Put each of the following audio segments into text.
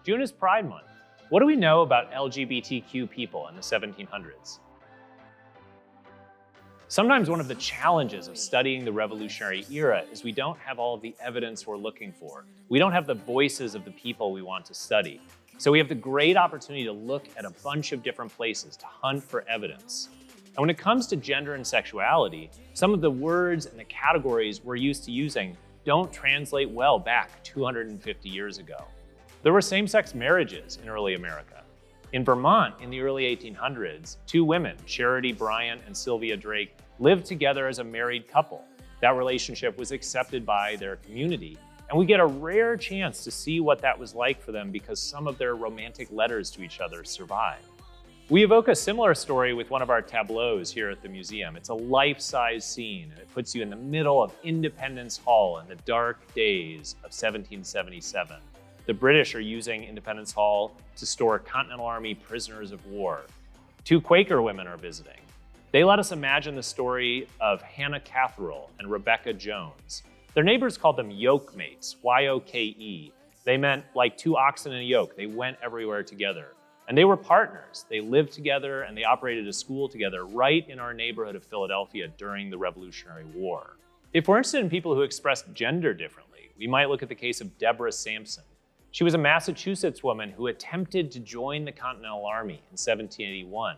June is Pride Month. What do we know about LGBTQ people in the 1700s? Sometimes one of the challenges of studying the Revolutionary era is we don't have all of the evidence we're looking for. We don't have the voices of the people we want to study. So we have the great opportunity to look at a bunch of different places to hunt for evidence. And when it comes to gender and sexuality, some of the words and the categories we're used to using don't translate well back 250 years ago. There were same-sex marriages in early America. In Vermont, in the early 1800s, two women, Charity Bryant and Sylvia Drake, lived together as a married couple. That relationship was accepted by their community, and we get a rare chance to see what that was like for them because some of their romantic letters to each other survive. We evoke a similar story with one of our tableaus here at the museum. It's a life-size scene, and it puts you in the middle of Independence Hall in the dark days of 1777. The British are using Independence Hall to store Continental Army prisoners of war. Two Quaker women are visiting. They let us imagine the story of Hannah Catherall and Rebecca Jones. Their neighbors called them yoke mates, Y-O-K-E. They meant like two oxen in a yoke. They went everywhere together. And they were partners. They lived together and they operated a school together right in our neighborhood of Philadelphia during the Revolutionary War. If we're interested in people who expressed gender differently, we might look at the case of Deborah Sampson. She was a Massachusetts woman who attempted to join the Continental Army in 1781.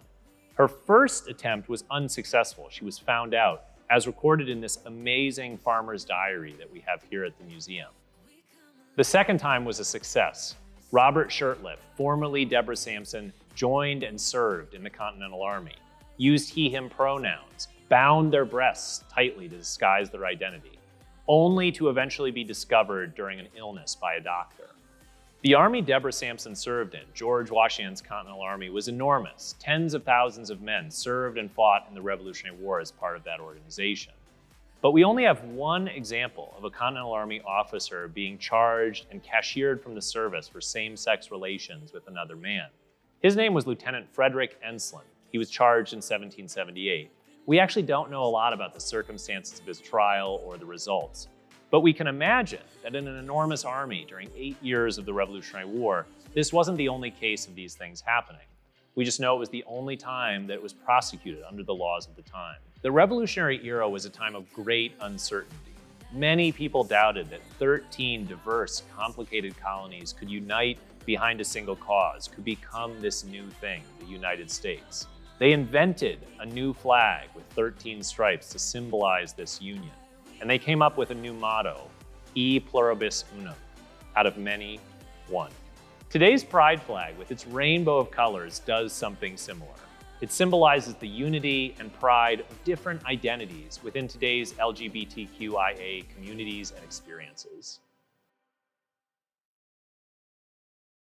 Her first attempt was unsuccessful. She was found out, as recorded in this amazing farmer's diary that we have here at the museum. The second time was a success. Robert Shurtleff, formerly Deborah Sampson, joined and served in the Continental Army, used he/him pronouns, bound their breasts tightly to disguise their identity, only to eventually be discovered during an illness by a doctor. The army Deborah Sampson served in, George Washington's Continental Army, was enormous. Tens of thousands of men served and fought in the Revolutionary War as part of that organization. But we only have one example of a Continental Army officer being charged and cashiered from the service for same-sex relations with another man. His name was Lieutenant Frederick Enslin. He was charged in 1778. We actually don't know a lot about the circumstances of his trial or the results. But we can imagine that in an enormous army during 8 years of the Revolutionary War, this wasn't the only case of these things happening. We just know it was the only time that it was prosecuted under the laws of the time. The Revolutionary era was a time of great uncertainty. Many people doubted that 13 diverse, complicated colonies could unite behind a single cause, could become this new thing, the United States. They invented a new flag with 13 stripes to symbolize this union. And they came up with a new motto, E pluribus unum, out of many, one. Today's pride flag, with its rainbow of colors, does something similar. It symbolizes the unity and pride of different identities within today's LGBTQIA communities and experiences.